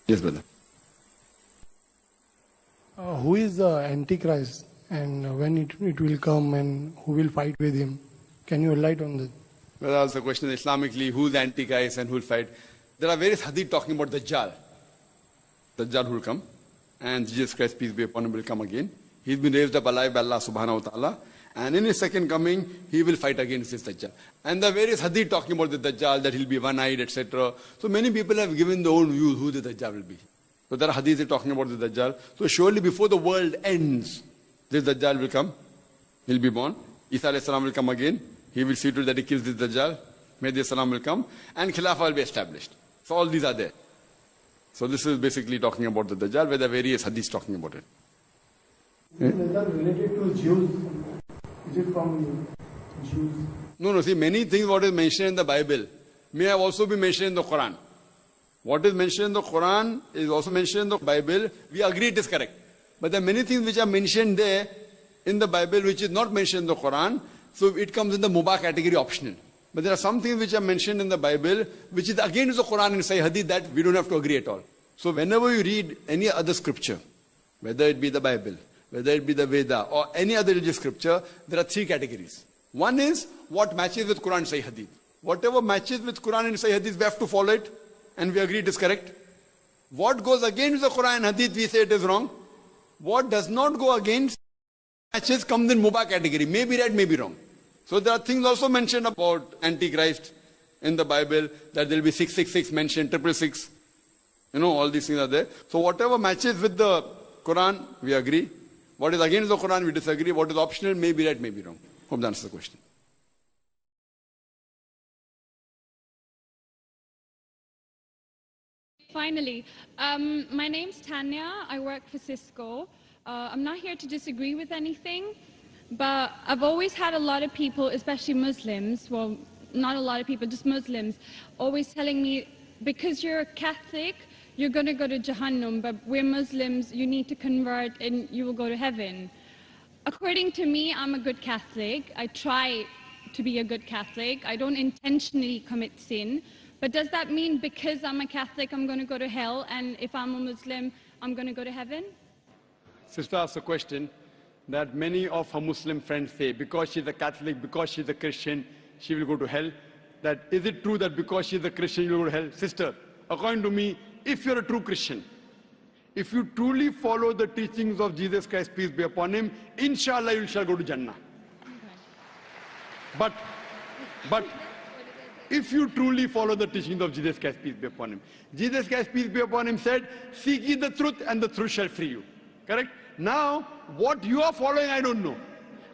Yes, brother. Who is the Antichrist and when it will come and who will fight with him? Can you enlighten on that? Well, that's the question Islamically, who's the Antichrist and who will fight? There are various hadith talking about Dajjal. Dajjal will come, and Jesus Christ, peace be upon him, will come again. He's been raised up alive by Allah subhanahu wa ta'ala, and in his second coming, he will fight against this Dajjal. And there are various hadith talking about the Dajjal, that he'll be one-eyed, etc. So many people have given their own views who the Dajjal will be. So there are hadiths talking about the Dajjal. So surely before the world ends, this Dajjal will come. He'll be born. Isa alayhi salam will come again. He will see to it that he kills this Dajjal. Mahdi salam will come. And Khilafah will be established. So all these are there. So this is basically talking about the Dajjal, where there are various hadiths talking about it. Is Dajjal related to Jews? Is it from Jews? No, see, many things what is mentioned in the Bible may have also been mentioned in the Quran. What is mentioned in the Quran is also mentioned in the Bible. We agree it is correct. But there are many things which are mentioned there in the Bible which is not mentioned in the Quran. So it comes in the Mubah category, optional. But there are some things which are mentioned in the Bible which is against the Quran and Sahih Hadith that we don't have to agree at all. So whenever you read any other scripture, whether it be the Bible, whether it be the Veda or any other religious scripture, there are three categories. One is what matches with Quran and Sahih Hadith. Whatever matches with Quran and Sahih Hadith, we have to follow it. And we agree it is correct. What goes against the Quran and Hadith, we say it is wrong. What does not go against matches comes in Mubah category. May be right, may be wrong. So there are things also mentioned about Antichrist in the Bible, that there will be 666 mentioned, 666. You know, all these things are there. So whatever matches with the Quran, we agree. What is against the Quran, we disagree. What is optional, may be right, may be wrong. Hope that answers the question. Finally, my name's Tanya. I work for Cisco. I'm not here to disagree with anything, but I've always had a lot of people, especially Muslims, well, not a lot of people, just Muslims, always telling me, because you're a Catholic, you're going to go to Jahannam, but we're Muslims, you need to convert and you will go to heaven. According to me, I'm a good Catholic. I try to be a good Catholic. I don't intentionally commit sin. But does that mean because I'm a Catholic, I'm going to go to hell, and if I'm a Muslim, I'm going to go to heaven? Sister asked a question that many of her Muslim friends say, because she's a Catholic, because she's a Christian, she will go to hell. That is it true that because she's a Christian, you will go to hell? Sister, according to me, if you're a true Christian, if you truly follow the teachings of Jesus Christ, peace be upon him, inshallah you shall go to Jannah. Okay. But if you truly follow the teachings of Jesus Christ, peace be upon him. Jesus Christ, peace be upon him, said, seek ye the truth and the truth shall free you. Correct? Now, what you are following, I don't know.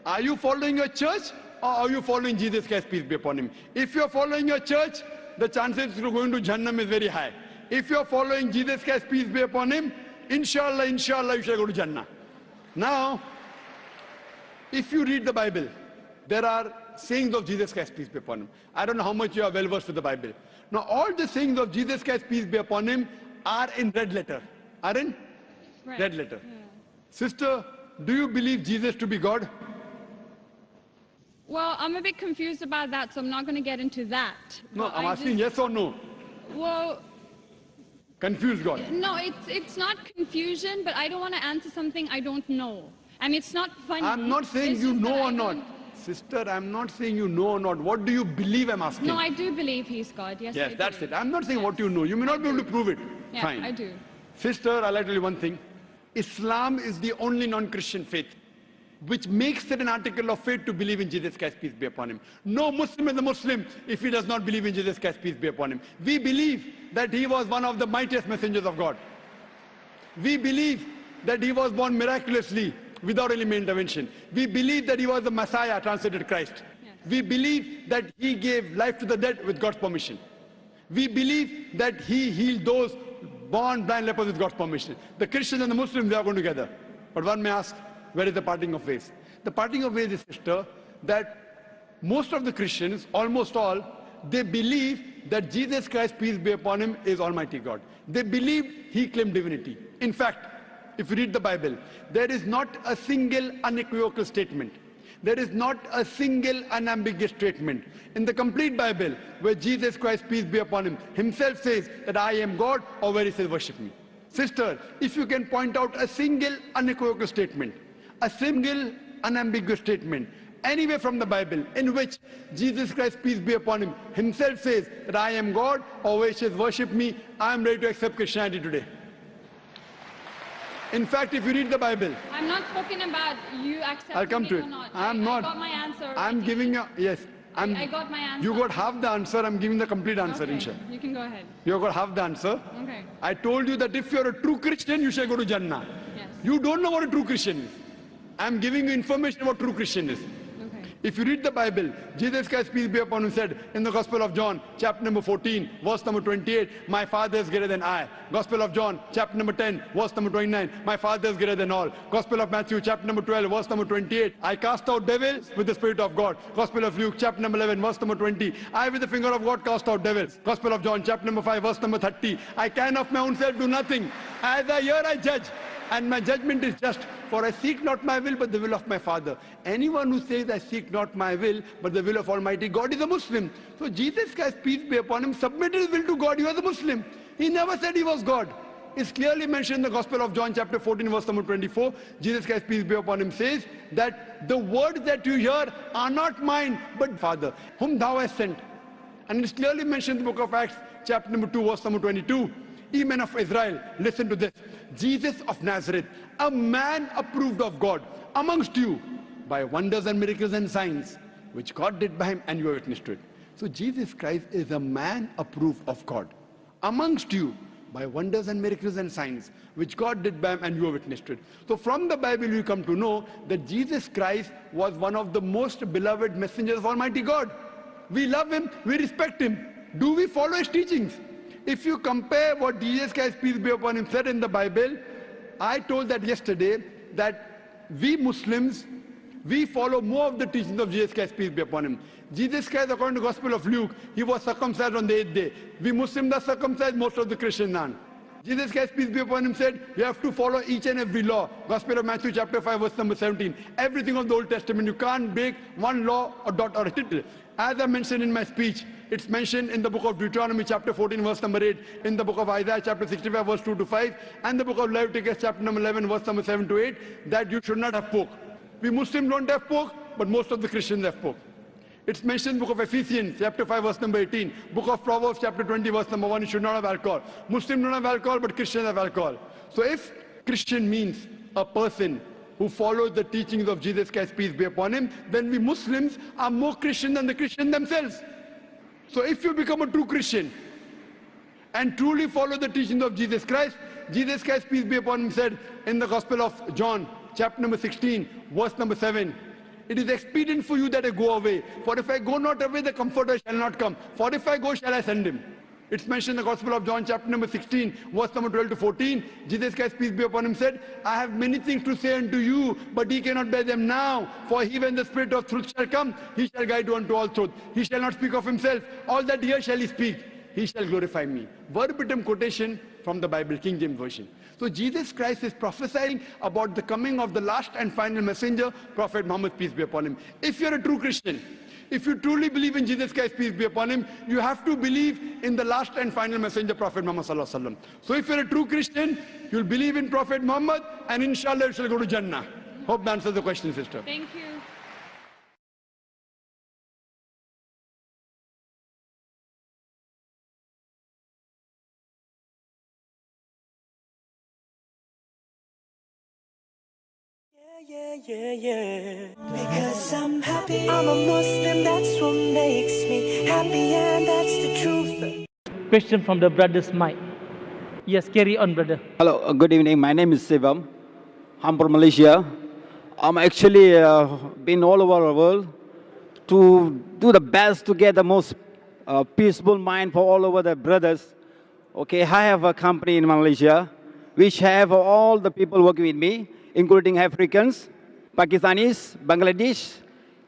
Are you following your church or are you following Jesus Christ, peace be upon him? If you are following your church, the chances of going to Jahannam is very high. If you are following Jesus Christ, peace be upon him, inshallah, you shall go to Jannah. Now, if you read the Bible, there are sayings of Jesus Christ, peace be upon him. I don't know how much you are well versed with the Bible. Now, all the sayings of Jesus Christ, peace be upon him, are in red letter. Are in red letter. Yeah. Sister, do you believe Jesus to be God? Well, I'm a bit confused about that, so I'm not going to get into that. No, I'm asking yes or no. Well, confused God. No, it's not confusion, but I don't want to answer something I don't know. And it's not funny. I'm not saying you know or not. Sister, I'm not saying you know or not. What do you believe, I'm asking? No, I do believe he's God. Yes, yes, that's it. I'm not saying what you know. You may not be able to prove it. Yeah, fine. I do. Sister, I'll tell you one thing. Islam is the only non-Christian faith which makes it an article of faith to believe in Jesus Christ, peace be upon him. No Muslim is a Muslim if he does not believe in Jesus Christ, peace be upon him. We believe that he was one of the mightiest messengers of God. We believe that he was born miraculously without any intervention. We believe that he was the Messiah, translated Christ. Yes. We believe that he gave life to the dead with God's permission. We believe that he healed those born blind lepers with God's permission. The Christians and the Muslims, they are going together. But one may ask, where is the parting of ways? The parting of ways is, sister, that most of the Christians, almost all, they believe that Jesus Christ, peace be upon him, is Almighty God. They believe he claimed divinity. In fact, if you read the Bible, there is not a single unequivocal statement There is not a single unambiguous statement in the complete Bible where Jesus Christ, peace be upon him, himself says that I am God, or where he says worship me. Sister, if you can point out a single unequivocal statement, a single unambiguous statement, anywhere from the Bible in which Jesus Christ, peace be upon him, himself says that I am God, or where he says worship me, I am ready to accept Christianity today. In fact, if you read the Bible, I'm not talking about you accepting I'll come to it it. or not. I'm not. I got my answer already. I'm giving you, yes. I got my answer. You got half the answer, I'm giving the complete answer, Okay, inshallah. you can go ahead. You got half the answer. Okay. I told you that if you're a true Christian, you shall go to Jannah. Yes. You don't know what a true Christian is. I'm giving you information about true Christian is. Okay. If you read the Bible, Jesus Christ, peace be upon him, said in the Gospel of John, chapter number 14, verse number 28, my Father is greater than I. Gospel of John, chapter number 10, verse number 29, my Father is greater than all. Gospel of Matthew, chapter number 12, verse number 28, I cast out devils with the Spirit of God. Gospel of Luke, chapter number 11, verse number 20, I with the finger of God cast out devils. Gospel of John, chapter number 5, verse number 30, I can of my own self do nothing. As I hear, I judge, and my judgment is just. For I seek not my will, but the will of my Father. Anyone who says, I seek not my will, but the will of Almighty God is a Muslim. So Jesus Christ, peace be upon him, submitted his will to God. He was a Muslim. He never said he was God. It's clearly mentioned in the Gospel of John, chapter 14, verse number 24. Jesus Christ, peace be upon him, says that the words that you hear are not mine, but Father, whom thou hast sent. And it's clearly mentioned in the book of Acts, chapter number 2, verse number 22. Ye men of Israel, listen to this. Jesus of Nazareth, a man approved of God amongst you by wonders and miracles and signs, which God did by him, and you are witness to it. So Jesus Christ is a man approved of God amongst you by wonders and miracles and signs, which God did by him, and you are witness to it. So from the Bible you come to know that Jesus Christ was one of the most beloved messengers of Almighty God. We love him, we respect him. Do we follow his teachings? If you compare what Jesus Christ, peace be upon him, said in the Bible, I told that yesterday, that we Muslims, we follow more of the teachings of Jesus Christ, peace be upon him. Jesus Christ, according to the Gospel of Luke, he was circumcised on the 8th day. We Muslims are circumcised, most of the Christians aren't. Jesus Christ, peace be upon him, said, you have to follow each and every law. Gospel of Matthew, chapter 5, verse number 17. Everything of the Old Testament, you can't break one law or dot or a tittle. As I mentioned in my speech, it's mentioned in the book of Deuteronomy, chapter 14, verse number 8, in the book of Isaiah, chapter 65, verse 2 to 5, and the book of Leviticus, chapter number 11, verse number 7 to 8, that you should not have pork. We Muslims don't have pork, but most of the Christians have pork. It's mentioned in the book of Ephesians, chapter 5, verse number 18, book of Proverbs, chapter 20, verse number 1, you should not have alcohol. Muslims don't have alcohol, but Christians have alcohol. So if Christian means a person who follows the teachings of Jesus Christ, peace be upon him, then we Muslims are more Christian than the Christians themselves. So if you become a true Christian and truly follow the teachings of Jesus Christ, peace be upon him, said in the Gospel of John, chapter number 16, verse number 7, it is expedient for you that I go away. For if I go not away, the Comforter shall not come. For if I go, shall I send him. It's mentioned in the Gospel of John, chapter number 16, verse number 12 to 14. Jesus Christ, peace be upon him, said, I have many things to say unto you, but ye cannot bear them now. For he, when the Spirit of truth shall come, he shall guide you unto all truth. He shall not speak of himself. All that here shall he speak. He shall glorify me. Verbatim quotation from the Bible, King James Version. So Jesus Christ is prophesying about the coming of the last and final messenger, Prophet Muhammad, peace be upon him. If you're a true Christian, if you truly believe in Jesus Christ, peace be upon him, you have to believe in the last and final messenger, Prophet Muhammad sallallahu alaihi wasallam. So if you're a true Christian, you'll believe in Prophet Muhammad, and inshallah you shall go to Jannah. Hope that answers the question, sister. Thank you. Yeah. Because I'm happy, I'm a Muslim, that's what makes me happy, and that's the truth. Question from the brother's mic. Yes, carry on, brother. Hello, good evening. My name is Sivam. I'm from Malaysia. I'm actually been all over the world to do the best to get the most peaceful mind for all over the brothers. Okay, I have a company in Malaysia which have all the people working with me, including Africans, Pakistanis, Bangladesh,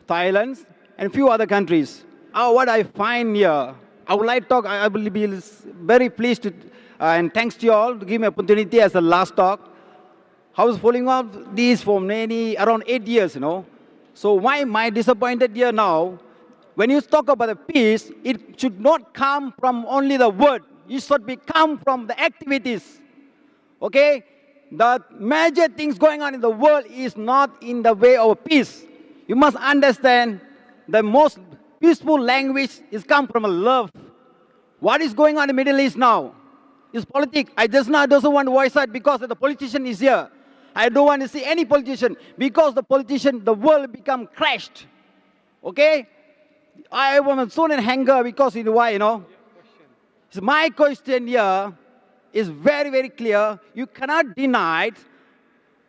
Thailand, and few other countries. What I find here, I would like to talk, I will be very pleased to, and thanks to you all to give me opportunity as the last talk. I was following up these for around 8 years, So why am I disappointed here now? When you talk about the peace, it should not come from only the word. It should come from the activities. Okay? The major things going on in the world is not in the way of peace. You must understand the most peaceful language is come from a love. What is going on in the Middle East now is politics. I just now don't want to voice out because the politician is here. I don't want to see any politician because the politician, the world become crashed. Okay? I am so in anger because you know why, So my question here is very, very clear. You cannot deny it.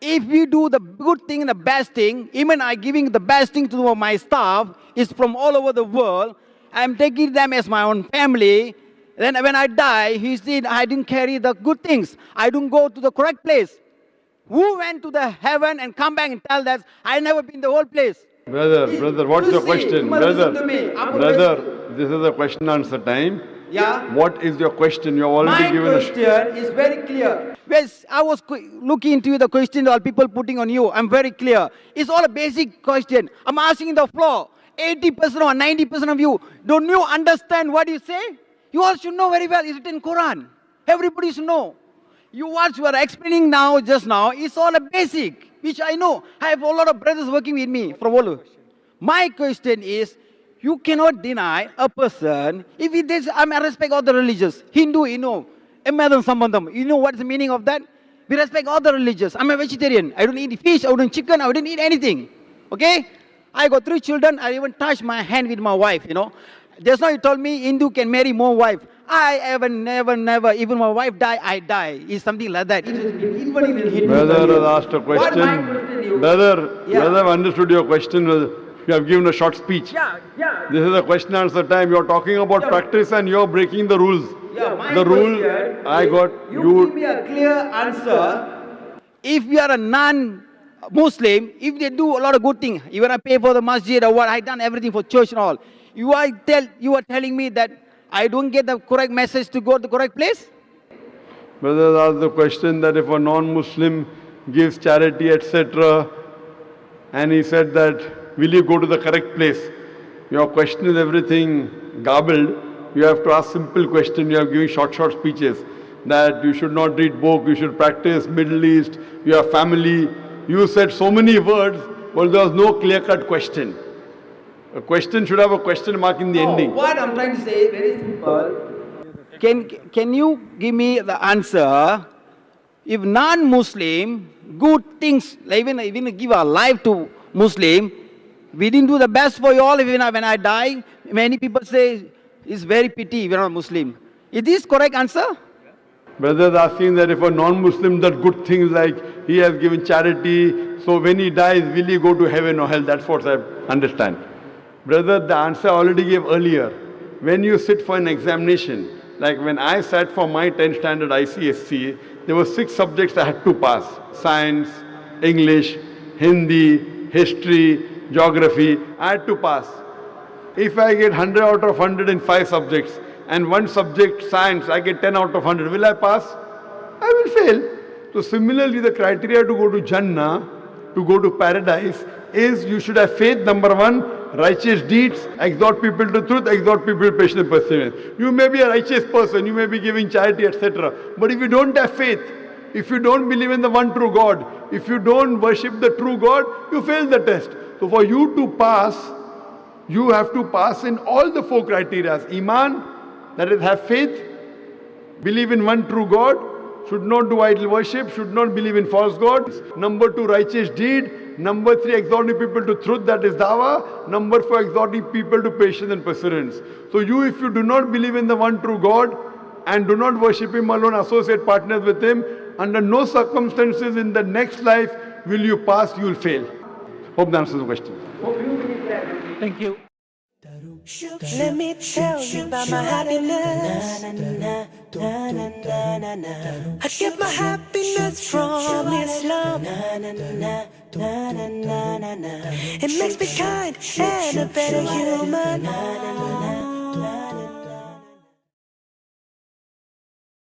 If we do the good thing and the best thing, even I giving the best thing to my staff, is from all over the world. I'm taking them as my own family. Then when I die, he said, I didn't carry the good things. I didn't go to the correct place. Who went to the heaven and come back and tell that I never been the whole place? Brother, what's your question? Brother, this is a question answer time. Yeah. What is your question? You have already given My question is very clear. Yes, I was looking into the question all people putting on you. I'm very clear. It's all a basic question. I'm asking the floor. 80% or 90% of you, don't you understand what you say? You all should know very well. It's written in Quran. Everybody should know. What you are explaining now, just now, is all a basic, which I know. I have a lot of brothers working with me from all over. My question is, you cannot deny a person, if it is, I respect all the religions. Hindu, Emadam Sambandam, you know what's the meaning of that? We respect all the religions. I'm a vegetarian. I don't eat fish, I don't eat chicken, I don't eat anything. Okay? I got 3 children, I even touch my hand with my wife, Just now you told me Hindu can marry more wives. I ever, never, even my wife die, I die. It's something like that. Brother has asked a question. Brother, I've understood your question. You have given a short speech. Yeah. This is a question answer time. You're talking about practice and you're breaking the rules. The rule I got, you give me a clear answer. If you are a non-Muslim, if they do a lot of good things, even I pay for the masjid or what, I done everything for church and all. You are telling me that I don't get the correct message to go to the correct place? Brother asked the question that if a non-Muslim gives charity, etc., and he said that, will you go to the correct place? Your question is everything garbled. You have to ask simple question. You have given short speeches that you should not read book, you should practice Middle East, you have family. You said so many words, but there was no clear-cut question. A question should have a question mark in the ending. What I'm trying to say is very simple. Can you give me the answer? If non-Muslim, good things, even give our life to Muslim, we didn't do the best for you all. Even when I die, many people say, it's very pity we're not Muslim. Is this correct answer? Brother is asking that if a non-Muslim does good things like he has given charity, so when he dies, will he go to heaven or hell? That's what I understand. Brother, the answer I already gave earlier. When you sit for an examination, like when I sat for my 10th standard ICSC, there were 6 subjects I had to pass. Science, English, Hindi, history, geography. I had to pass. If I get 100 out of 100 in 5 subjects, and one subject, science, I get 10 out of 100, will I pass? I will fail. So similarly, the criteria to go to Jannah, to go to paradise, is you should have faith, number 1, righteous deeds, exhort people to truth, exhort people to patience and perseverance. You may be a righteous person, you may be giving charity, etc. But if you don't have faith, if you don't believe in the one true God, if you don't worship the true God, you fail the test. So for you to pass, you have to pass in all the 4 criteria. Iman, that is have faith, believe in one true God, should not do idol worship, should not believe in false gods. Number 2, righteous deed. Number 3, exhorting people to truth, that is dawah. Number 4, exhorting people to patience and perseverance. So you, if you do not believe in the one true God and do not worship Him alone, associate partners with Him, under no circumstances in the next life will you pass, you will fail. Hope that answers the question. Thank you. Let me tell you about my happiness. I get my happiness from Islam. It makes me kind and a better human.